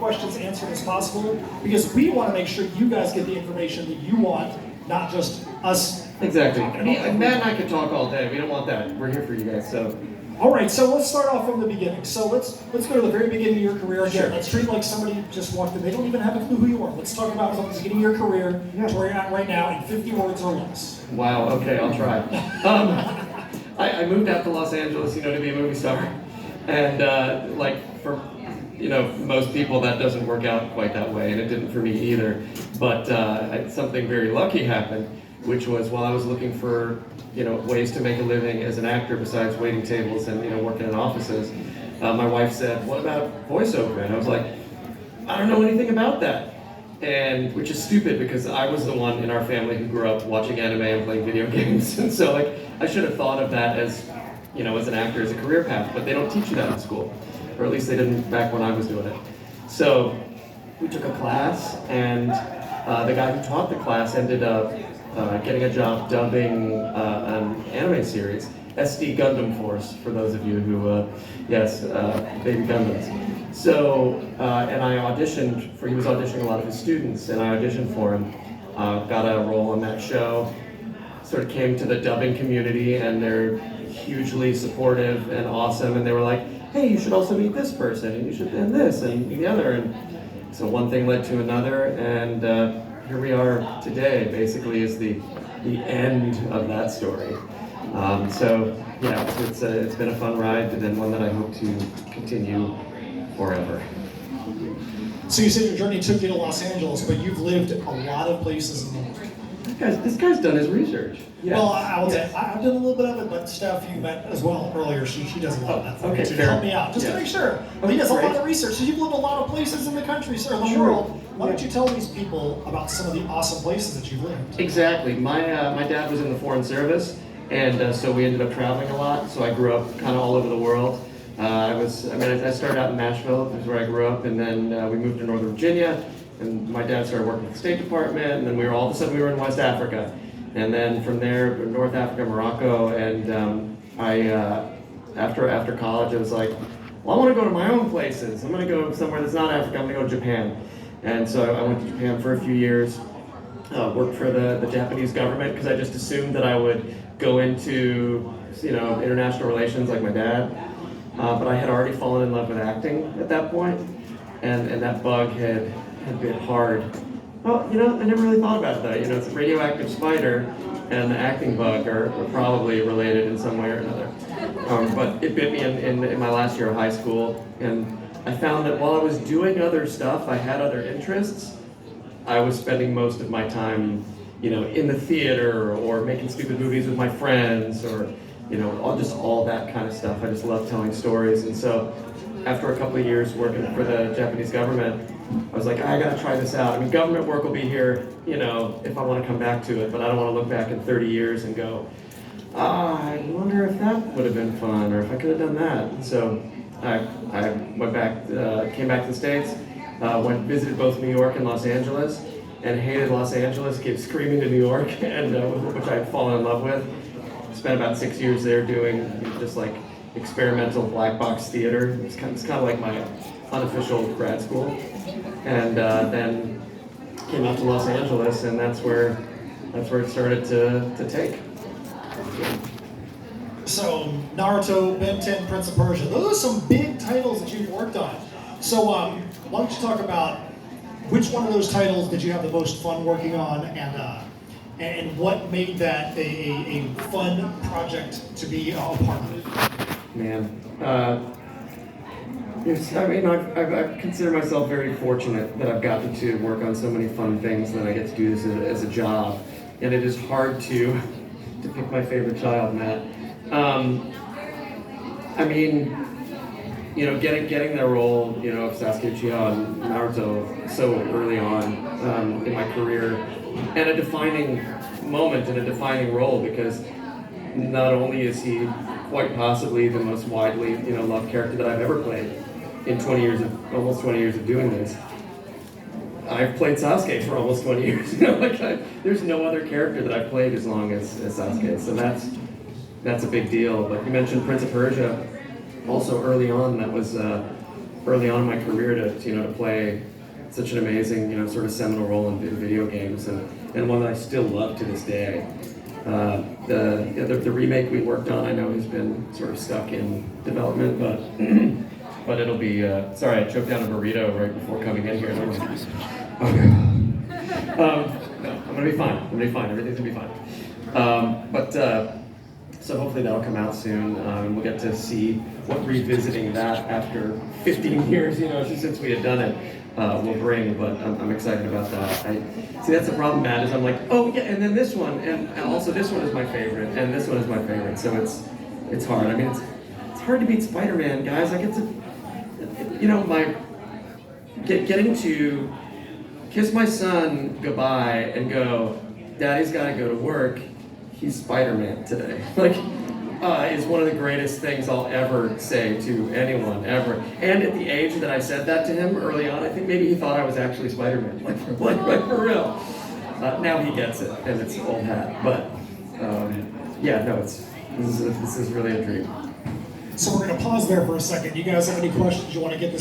questions answered as possible, because we want to make sure you guys get the information that you want, not just us. Exactly. Matt and I could talk all day. We don't want that. We're here for you guys. So. All right, so let's start off from the beginning. So let's go to the very beginning of your career again. Sure. Let's treat like somebody just walked in. They don't even have a clue who you are. Let's talk about from the beginning of your career to where you're at right now in 50 words or less. Wow. Okay, I'll try. I moved out to Los Angeles, to be a movie star, and like for most people that doesn't work out quite that way, and it didn't for me either. But something very lucky happened, which was while I was looking for ways to make a living as an actor besides waiting tables and working in offices, my wife said, "What about voiceover?" And I was like, "I don't know anything about that," and which is stupid because I was the one in our family who grew up watching anime and playing video games, and so I should have thought of that as as an actor as a career path, but they don't teach you that in school, or at least they didn't back when I was doing it. So we took a class, and the guy who taught the class ended up getting a job dubbing an anime series, SD Gundam Force, for those of you who, baby Gundams. So, and I auditioned he was auditioning a lot of his students, and I auditioned for him, got a role on that show, sort of came to the dubbing community, and they're hugely supportive and awesome, and they were like, "Hey, you should also meet this person, and you should, and this, and the other," and so one thing led to another, and here we are today, basically, is the end of that story. It's been a fun ride, and one that I hope to continue forever. So you said your journey took you to Los Angeles, but you've lived a lot of places in the world. This guy's done his research. Yeah. Well, I've done a little bit of it, but Steph, you met as well earlier, she does a lot of that for me to help me out, just to make sure. He does a lot of research, so you've lived a lot of places in the country, sir, in the world. Why don't you tell these people about some of the awesome places that you've lived? Exactly. My dad was in the Foreign Service, and so we ended up traveling a lot, so I grew up kind of all over the world. I started out in Nashville, that's where I grew up, and then we moved to Northern Virginia, and my dad started working with the State Department, and then all of a sudden we were in West Africa. And then from there, North Africa, Morocco, and after college, I was like, well, I want to go to my own places. I'm going to go somewhere that's not Africa. I'm going to go to Japan. And so I went to Japan for a few years, worked for the Japanese government, because I just assumed that I would go into international relations like my dad. But I had already fallen in love with acting at that point, and that bug had bit hard. Well, I never really thought about that. It's a radioactive spider and the acting bug are probably related in some way or another. But it bit me in my last year of high school, and I found that while I was doing other stuff, I had other interests. I was spending most of my time, in the theater or making stupid movies with my friends, or, just all that kind of stuff. I just love telling stories, and so after a couple of years working for the Japanese government, I was like, I gotta try this out. I mean, government work will be here, if I want to come back to it, but I don't want to look back in 30 years and go, I wonder if that would have been fun, or if I could have done that. So I went back, came back to the States, visited both New York and Los Angeles, and hated Los Angeles, kept screaming to New York, and which I had fallen in love with. Spent about 6 years there doing just like experimental black box theater. It's kind of like my unofficial grad school, and then came out to Los Angeles, and that's where it started to take. So Naruto, Ben 10, Prince of Persia, those are some big titles that you've worked on. So why don't you talk about which one of those titles did you have the most fun working on, and what made that a fun project to be a part of? Man, I consider myself very fortunate that I've gotten to work on so many fun things, and that I get to do this as a job. And it is hard to pick my favorite child, Matt. Getting that role, of Sasuke Uchiha and Naruto so early on in my career, and a defining moment and a defining role, because not only is he quite possibly the most widely, loved character that I've ever played in almost 20 years of doing this. I've played Sasuke for almost 20 years. There's no other character that I've played as long as Sasuke, so that's a big deal. But you mentioned Prince of Persia, also early on. That was early on in my career to play such an amazing, sort of seminal role in video games, and one that I still love to this day. The remake we worked on, I know, has been sort of stuck in development, but but it'll be. Sorry, I choked down a burrito right before coming in here. Okay. No, I'm gonna be fine. I'm gonna be fine. Everything's gonna be fine. So hopefully that'll come out soon, and we'll get to see what revisiting that after 15 years, since we had done it, will bring. But I'm excited about that. See, that's the problem, Matt, is I'm like, oh yeah, and then this one, and also this one is my favorite, and this one is my favorite. So it's hard. I mean, it's hard to beat Spider-Man, guys. I get to, getting to kiss my son goodbye and go, Daddy's got to go to work. He's Spider-Man today. Is one of the greatest things I'll ever say to anyone, ever. And at the age that I said that to him early on, I think maybe he thought I was actually Spider-Man, like for real. Now he gets it, and it's old hat. But this is really a dream. So we're going to pause there for a second. You guys have any questions you want to get this